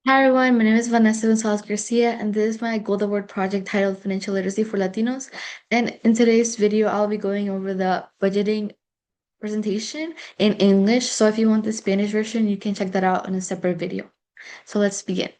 Hi everyone, my name is Vanessa Gonzalez Garcia, and this is my Gold Award project titled Financial Literacy for Latinos. And in today's video, I'll be going over the budgeting presentation in English. So if you want the Spanish version, you can check that out in a separate video. So let's begin.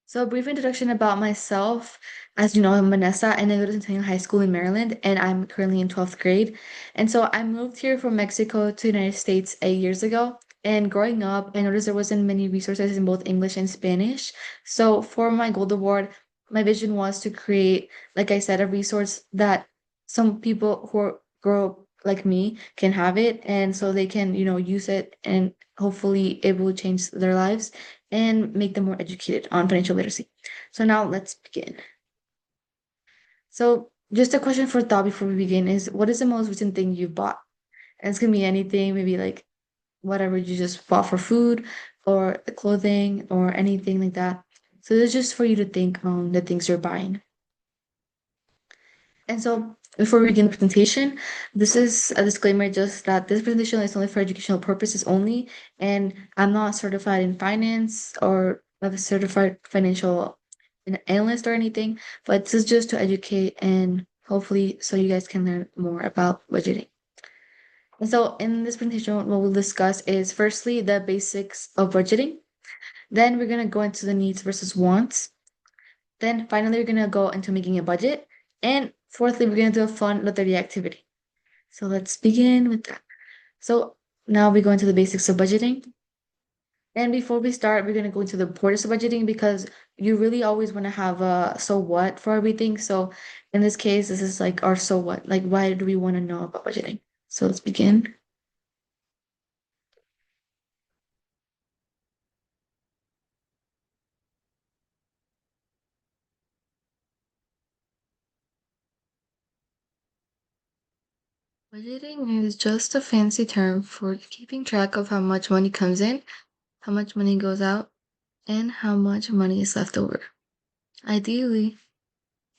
So, a brief introduction about myself. As you know, I'm Vanessa, and I go to Centennial High School in Maryland, and I'm currently in 12th grade. And so I moved here from Mexico to the United States 8 years ago. And growing up, I noticed there wasn't many resources in both English and Spanish. So for my Gold Award, my vision was to create, like I said, a resource that some people grow up like me can have it, and so they can, use it, and hopefully it will change their lives and make them more educated on financial literacy. So now let's begin. So just a question for thought before we begin is what is the most recent thing you've bought? And it's gonna be anything, maybe like whatever you just bought for food or clothing or anything like that. So this is just for you to think on the things you're buying. And so before we begin the presentation, this is a disclaimer just that this presentation is only for educational purposes only, and I'm not certified in finance or a certified financial analyst or anything, but this is just to educate and hopefully so you guys can learn more about budgeting. And so in this presentation, what we'll discuss is firstly the basics of budgeting. Then we're gonna go into the needs versus wants. Then finally, we're gonna go into making a budget. And fourthly, we're gonna do a fun Loteria activity. So let's begin with that. So now we go into the basics of budgeting. And before we start, we're gonna go into the importance of budgeting because you really always want to have a so what for everything. So in this case, this is like our so what. Like, why do we want to know about budgeting? So let's begin. Budgeting is just a fancy term for keeping track of how much money comes in, how much money goes out, and how much money is left over. Ideally,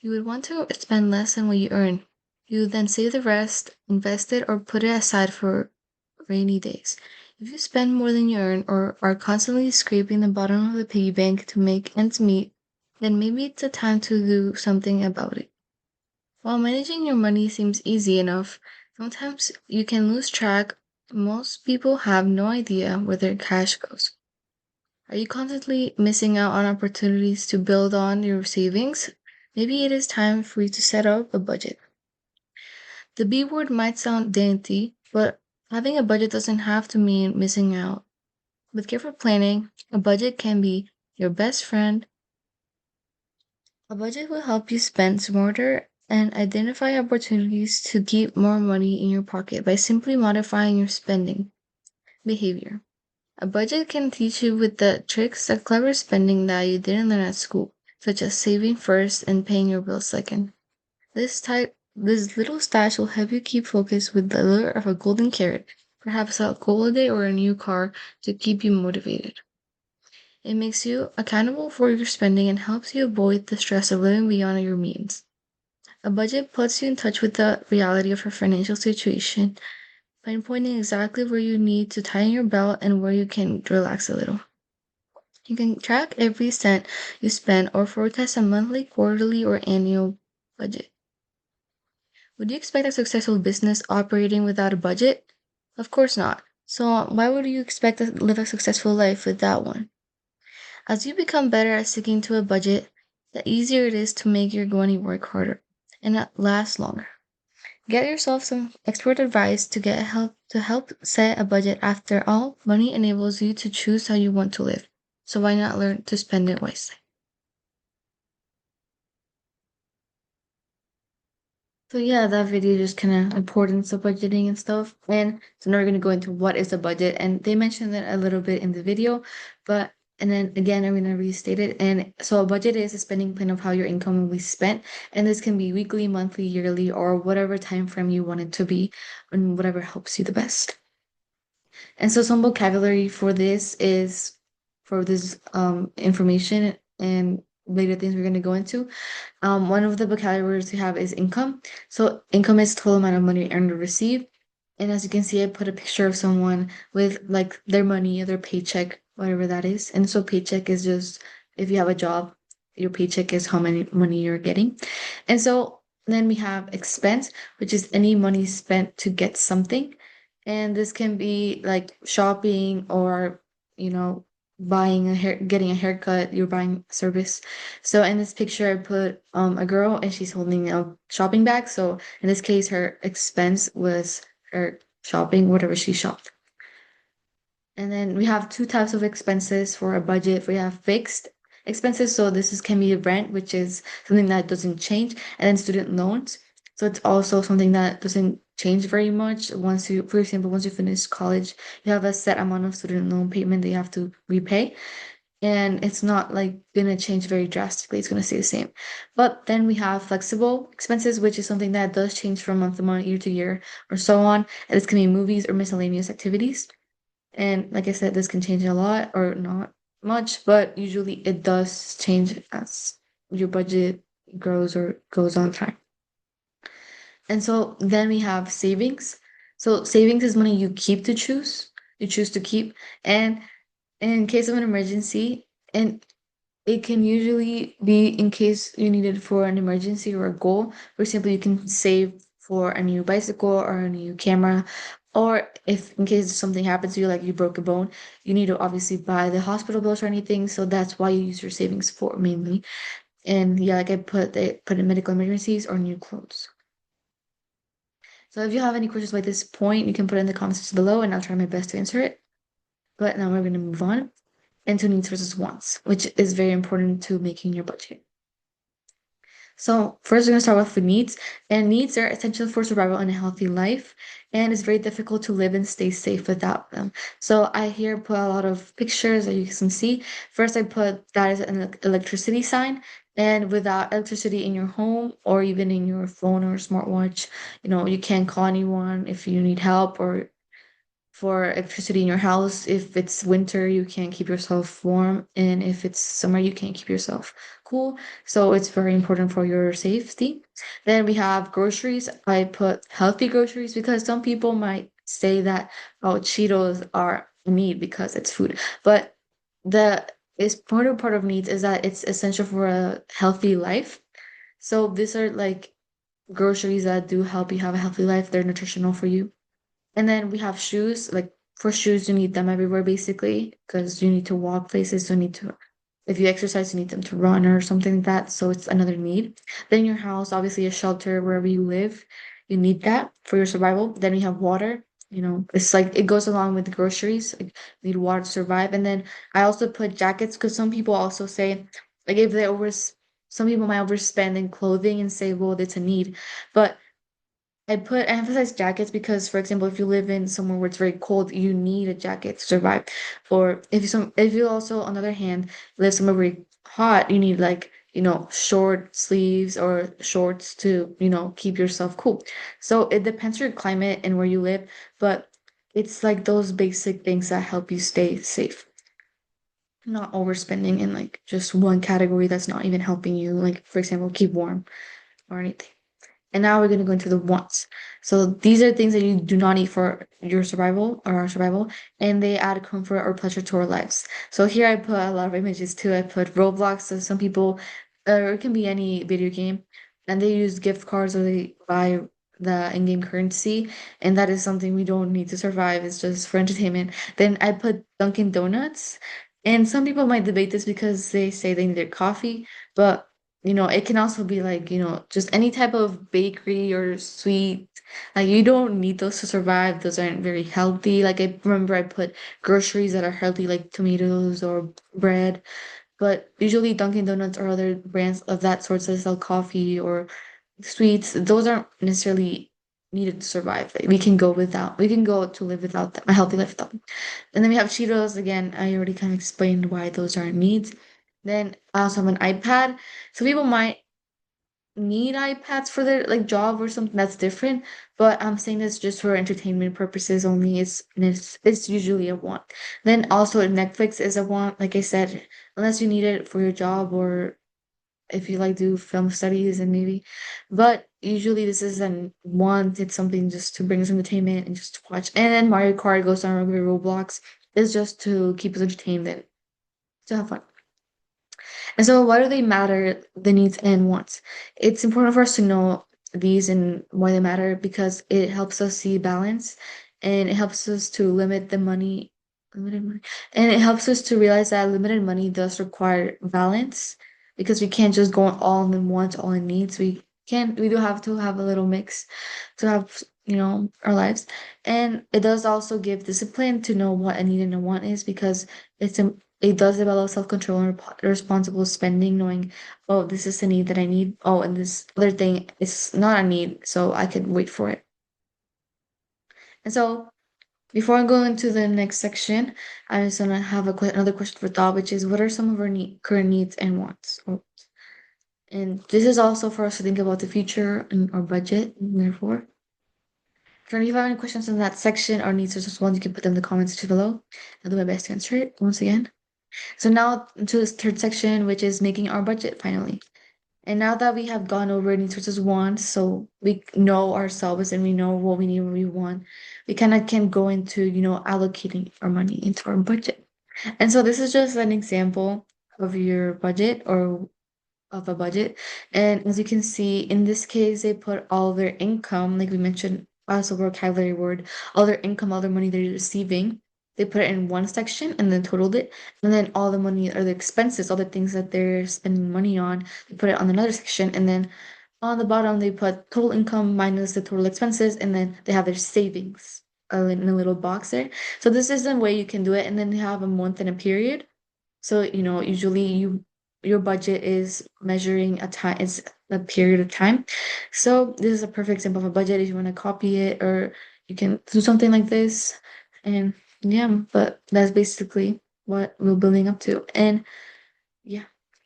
you would want to spend less than what you earn. You would then save the rest, invest it, or put it aside for rainy days. If you spend more than you earn or are constantly scraping the bottom of the piggy bank to make ends meet, then maybe it's a time to do something about it. While managing your money seems easy enough, sometimes you can lose track. Most people have no idea where their cash goes. Are you constantly missing out on opportunities to build on your savings? Maybe it is time for you to set up a budget. The B word might sound dainty, but having a budget doesn't have to mean missing out. With careful planning, a budget can be your best friend. A budget will help you spend smarter and identify opportunities to keep more money in your pocket by simply modifying your spending behavior. A budget can teach you with the tricks of clever spending that you didn't learn at school, such as saving first and paying your bills second. This little stash will help you keep focused with the lure of a golden carrot, perhaps a holiday or a new car to keep you motivated. It makes you accountable for your spending and helps you avoid the stress of living beyond your means. A budget puts you in touch with the reality of your financial situation, pinpointing exactly where you need to tighten your belt and where you can relax a little. You can track every cent you spend or forecast a monthly, quarterly, or annual budget. Would you expect a successful business operating without a budget? Of course not. So, why would you expect to live a successful life without one? As you become better at sticking to a budget, the easier it is to make your money work harder and last longer. Get yourself some expert advice to help set a budget. After all, money enables you to choose how you want to live. So why not learn to spend it wisely? So yeah, that video just kind of importance of budgeting and stuff. And so now we're gonna go into what is a budget, and they mentioned it a little bit in the video, but and then again I'm gonna restate it. And so a budget is a spending plan of how your income will be spent, and this can be weekly, monthly, yearly, or whatever time frame you want it to be, and whatever helps you the best. And so some vocabulary for this is for this information and later things we're going to go into. One of the vocabularies we have is income. So income is total amount of money earned or received. And as you can see, I put a picture of someone with like their money, their paycheck, whatever that is. And so paycheck is just if you have a job, your paycheck is how many money you're getting. And so then we have expense, which is any money spent to get something. And this can be like shopping or, you know, buying a hair, getting a haircut, you're buying service. So in this picture, I put a girl and she's holding a shopping bag. So in this case, her expense was or shopping, whatever she shopped. And then we have two types of expenses for a budget. We have fixed expenses. So this is can be rent, which is something that doesn't change, and then student loans. So it's also something that doesn't change very much. Once you, for example, once you finish college, you have a set amount of student loan payment that you have to repay. And it's not like gonna change very drastically. It's gonna stay the same. But then we have flexible expenses, which is something that does change from month to month, year to year, or so on. And this can be movies or miscellaneous activities. And like I said, this can change a lot or not much, but usually it does change as your budget grows or goes on time. And so then we have savings. So savings is money you keep to choose, you choose to keep. And in case of an emergency, and it can usually be in case you need it for an emergency or a goal. For example, you can save for a new bicycle or a new camera. Or if in case something happens to you, like you broke a bone, you need to obviously buy the hospital bills or anything. So that's why you use your savings for mainly. And yeah, like I put they put in medical emergencies or new clothes. So if you have any questions by this point, you can put it in the comments below and I'll try my best to answer it. But now we're gonna move on into needs versus wants, which is very important to making your budget. So first, we're going to start with needs, and needs are essential for survival in a healthy life, and it's very difficult to live and stay safe without them. So I here put a lot of pictures that you can see. First, I put that is an electricity sign, and without electricity in your home or even in your phone or smartwatch, you can't call anyone if you need help or for electricity in your house. If it's winter, you can't keep yourself warm, and if it's summer, you can't keep yourself cool. So it's very important for your safety. Then we have groceries. I put healthy groceries because some people might say that, oh, Cheetos are a need because it's food, but the is part of needs is that it's essential for a healthy life. So these are like groceries that do help you have a healthy life. They're nutritional for you. And then we have shoes. Like for shoes, you need them everywhere basically because you need to walk places. You need to, if you exercise, you need them to run or something like that. So it's another need. Then your house, obviously a shelter wherever you live, you need that for your survival. Then we have water. It's like it goes along with the groceries. Like you need water to survive. And then I also put jackets because some people also say, like if they some people might overspend in clothing and say, well, it's a need. But I emphasize jackets because, for example, if you live in somewhere where it's very cold, you need a jacket to survive. Or if you also, on the other hand, live somewhere very hot, you need like, short sleeves or shorts to, keep yourself cool. So it depends on your climate and where you live, but it's like those basic things that help you stay safe. Not overspending in like just one category that's not even helping you, like, for example, keep warm or anything. And now we're going to go into the wants. So these are things that you do not need for your survival or our survival, and they add comfort or pleasure to our lives. So here I put a lot of images too. I put Roblox. So some people, or it can be any video game, and they use gift cards or they buy the in-game currency, and that is something we don't need to survive. It's just for entertainment. Then I put Dunkin' Donuts, and some people might debate this because they say they need their coffee, but it can also be like, just any type of bakery or sweet. Like you don't need those to survive. Those aren't very healthy. Like I remember I put groceries that are healthy, like tomatoes or bread. But usually Dunkin' Donuts or other brands of that sort that sell coffee or sweets, those aren't necessarily needed to survive. Like, we can go to live without them, a healthy life without them. And then we have Cheetos. Again, I already kind of explained why those aren't needs. Then I also have an iPad. So people might need iPads for their like job or something that's different, but I'm saying this just for entertainment purposes only. It's usually a want. Then also Netflix is a want, like I said, unless you need it for your job or if you like do film studies and maybe, but usually this is an want, it's something just to bring us entertainment and just to watch. And then Mario Kart goes on regular Roblox is just to keep us entertained and to have fun. And so, why do they matter, the needs and wants? It's important for us to know these and why they matter because it helps us see balance and it helps us to limit the money, limited money, and it helps us to realize that limited money does require balance because we can't just go all in wants, all in needs. We do have to have a little mix to have, our lives. And it does also give discipline to know what a need and a want is because it does develop self-control and responsible spending, knowing, oh, this is a need that I need. Oh, and this other thing is not a need, so I could wait for it. And so before I go into the next section, I just want to have another question for thought, which is what are some of our current needs and wants? And this is also for us to think about the future and our budget, and therefore. If you have any questions in that section or needs or just ones, you can put them in the comments section below. I'll do my best to answer it once again. So now to this third section, which is making our budget finally. And now that we have gone over needs versus wants, so we know ourselves and we know what we need, what we want, we kind of can go into, allocating our money into our budget. And so this is just an example of your budget or of a budget. And as you can see, in this case, they put all their income, like we mentioned, as a vocabulary word, all their income, all their money they're receiving, they put it in one section and then totaled it. And then all the money or the expenses, all the things that they're spending money on, they put it on another section. And then on the bottom, they put total income minus the total expenses. And then they have their savings in a little box there. So this is the way you can do it. And then they have a month and a period. So, usually your budget is measuring a time, it's a period of time. So this is a perfect example of a budget if you want to copy it or you can do something like this. And yeah, but that's basically what we're building up to. And yeah.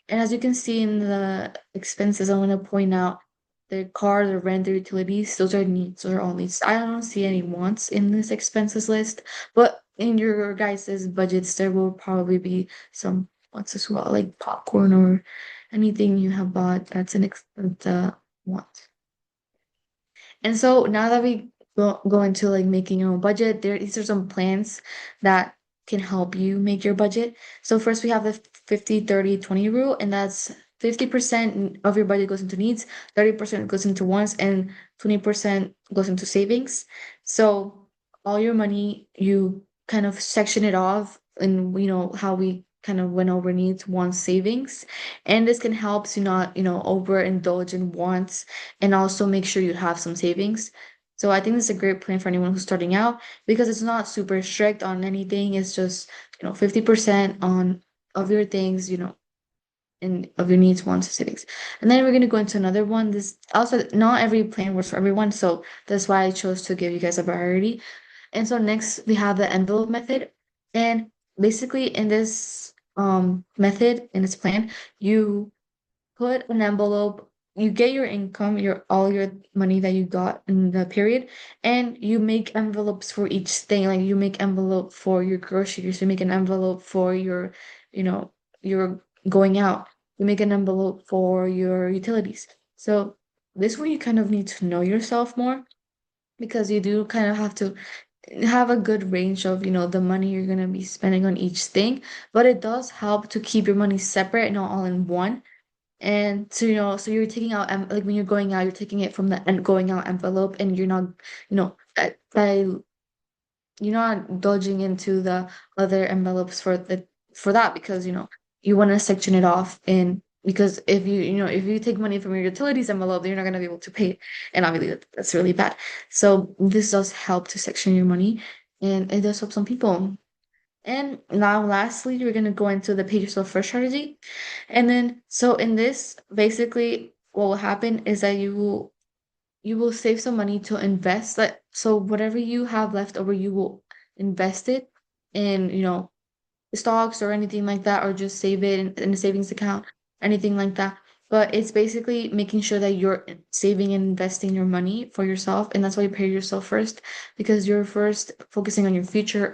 And as you can see in the expenses, I want to point out the car, the rent, the utilities, those are needs, those are all needs. I don't see any wants in this expenses list, but in your guys' budgets, there will probably be some wants as well, like popcorn or anything you have bought that's that's a want. And so now that we go into like making your own budget, these are some plans that can help you make your budget. So first we have the 50-30-20 rule, and that's 50% of your budget goes into needs, 30% goes into wants, and 20% goes into savings. So all your money, you kind of section it off, and how we kind of went over needs, wants, savings. And this can help you not, overindulge in wants and also make sure you have some savings. So I think this is a great plan for anyone who's starting out because it's not super strict on anything. It's just, 50% on of your things, and of your needs, wants, and savings. And then we're gonna go into another one. This also not every plan works for everyone, so that's why I chose to give you guys a priority. And so next we have the envelope method. And basically in this method, in this plan, you put an envelope, you get your income, your all your money that you got in the period, and you make envelopes for each thing. Like you make envelope for your groceries, you make an envelope for your going out, you make an envelope for your utilities. So this way you kind of need to know yourself more because you do kind of have to have a good range of, the money you're gonna be spending on each thing, but it does help to keep your money separate and not all in one. And so, so you're taking out, like when you're going out, you're taking it from the going out envelope and you're not, by you're not dodging into the other envelopes for that because, you want to section it off and because if you take money from your utilities envelope, then you're not going to be able to pay it. And obviously that's really bad. So this does help to section your money and it does help some people. And now, lastly, we're going to go into the pay yourself first strategy. And then, so in this, basically, what will happen is that you will save some money to invest. Like, so whatever you have left over, you will invest it in, stocks or anything like that, or just save it in a savings account, anything like that. But it's basically making sure that you're saving and investing your money for yourself. And that's why you pay yourself first, because you're first focusing on your future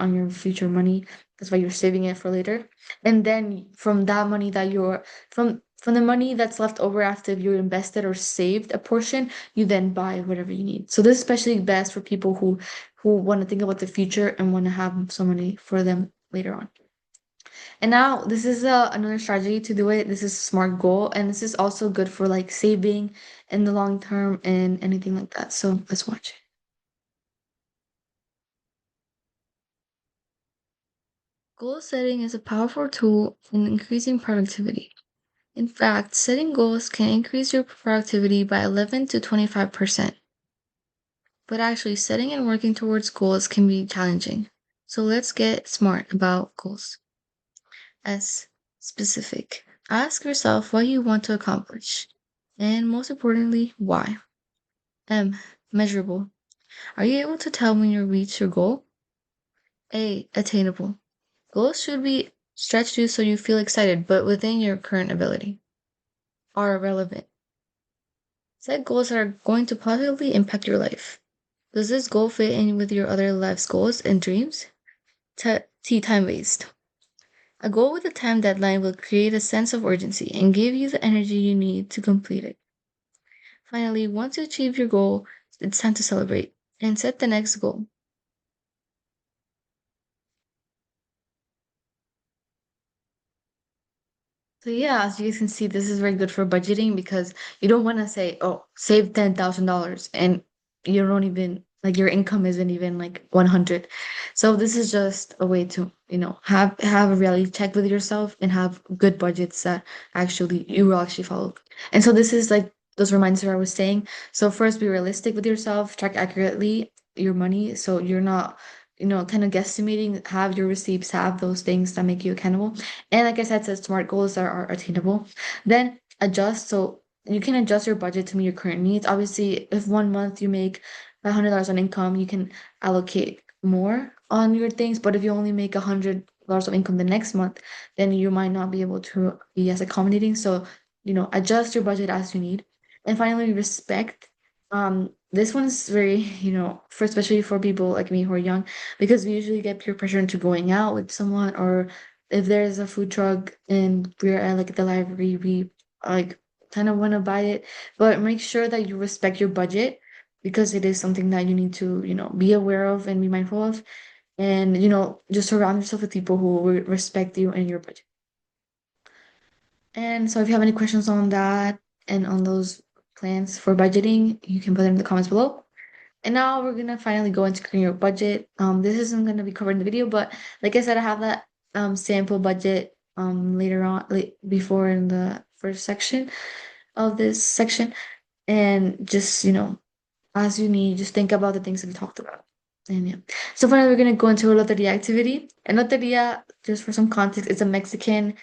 money. That's why you're saving it for later. And then from that money that you're from from the money that's left over after you invested or saved a portion, you then buy whatever you need. So this is especially best for people who want to think about the future and want to have some money for them later on. And now this is another strategy to do it. This is a smart goal, and this is also good for like saving in the long term and anything like that. So let's watch it. Goal setting is a powerful tool in increasing productivity. In fact, setting goals can increase your productivity by 11 to 25%. But actually, setting and working towards goals can be challenging. So let's get smart about goals. S. Specific. Ask yourself what you want to accomplish. And most importantly, why. M. Measurable. Are you able to tell when you reach your goal? A. Attainable. Goals should be stretched you so you feel excited, but within your current ability. R. Relevant. Set goals that are going to positively impact your life. Does this goal fit in with your other life's goals and dreams? T. Time based. A goal with a time deadline will create a sense of urgency and give you the energy you need to complete it. Finally, once you achieve your goal, it's time to celebrate and set the next goal. So yeah, as you can see, this is very good for budgeting because you don't want to say, "Oh, save $10,000," and you don't even like your income isn't even like 100. So this is just a way to, have a reality check with yourself and have good budgets that actually you will actually follow. And so this is like those reminders I was saying. So first, be realistic with yourself, track accurately your money, so you're not, kind of guesstimating. Have your receipts, have those things that make you accountable. And like I said, set smart goals that are attainable. Then adjust. So you can adjust your budget to meet your current needs. Obviously, if one month you make $100 on income, you can allocate more on your things. But if you only make $100 of income the next month, then you might not be able to be as accommodating. So, adjust your budget as you need. And finally, respect. This one's very, for especially for people like me who are young, because we usually get peer pressure into going out with someone, or if there's a food truck and we're at like the library, we like kind of want to buy it, but make sure that you respect your budget because it is something that you need to, be aware of and be mindful of. And, just surround yourself with people who will respect you and your budget. And so if you have any questions on that and on those plans for budgeting, you can put them in the comments below. And now we're gonna finally go into creating your budget. This isn't gonna be covered in the video, but like I said, I have that sample budget later on, before in the first section of this section. And just, as you need, just think about the things that we talked about. And yeah. So finally we're gonna go into a Loteria activity. And Loteria, just for some context, it's a Mexican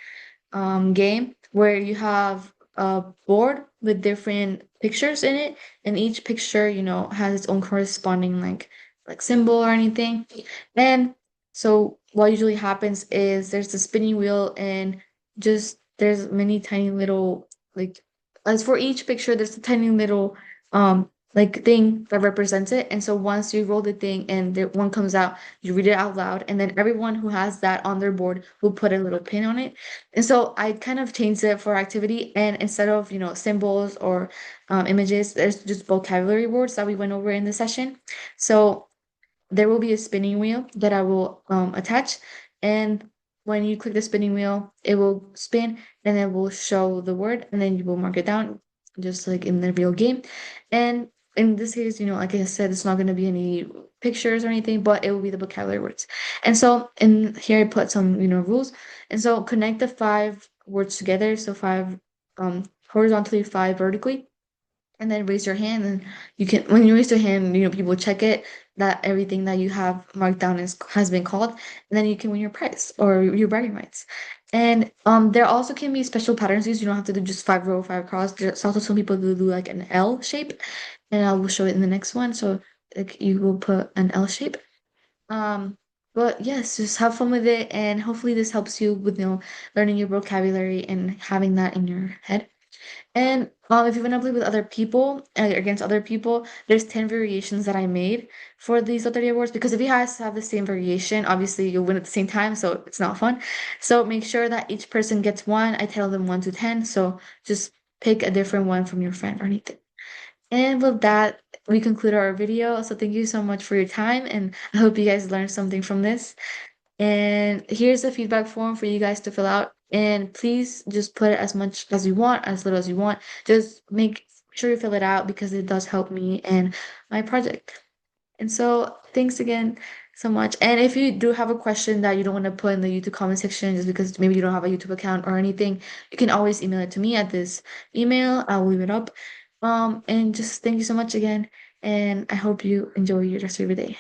game where you have a board with different pictures in it, and each picture, has its own corresponding like symbol or anything. And so what usually happens is there's a spinning wheel, and just there's many tiny little like as for each picture, there's a tiny little like thing that represents it. And so once you roll the thing and the one comes out, you read it out loud, and then everyone who has that on their board will put a little pin on it. And so I kind of changed it for activity, and instead of, symbols or images, there's just vocabulary words that we went over in the session. So there will be a spinning wheel that I will attach, and when you click the spinning wheel, it will spin and it will show the word, and then you will mark it down, just like in the real game. And in this case, like I said, it's not going to be any pictures or anything, but it will be the vocabulary words. And so in here, I put some, rules. And so connect the 5 words together. So 5 horizontally, 5 vertically, and then raise your hand, and you can when you raise your hand, people check it that everything that you have marked down has been called, and then you can win your prize or your bragging rights. And there also can be special patterns used. You don't have to do just 5 row, 5 cross. There's also some people who do like an L shape, and I will show it in the next one. So like you will put an L shape. But yes, just have fun with it, and hopefully this helps you with, learning your vocabulary and having that in your head. And if you want to play with other people, against other people, there's 10 variations that I made for these Loteria awards because if you guys have the same variation, obviously you'll win at the same time, so it's not fun. So make sure that each person gets one. I tell them 1 to 10, so just pick a different one from your friend or anything. And with that, we conclude our video. So thank you so much for your time, and I hope you guys learned something from this. And here's the feedback form for you guys to fill out. And please just put as much as you want, as little as you want. Just make sure you fill it out because it does help me and my project. And so thanks again so much. And if you do have a question that you don't want to put in the YouTube comment section just because maybe you don't have a YouTube account or anything, you can always email it to me at this email. I'll leave it up. And just thank you so much again. And I hope you enjoy your rest of your day.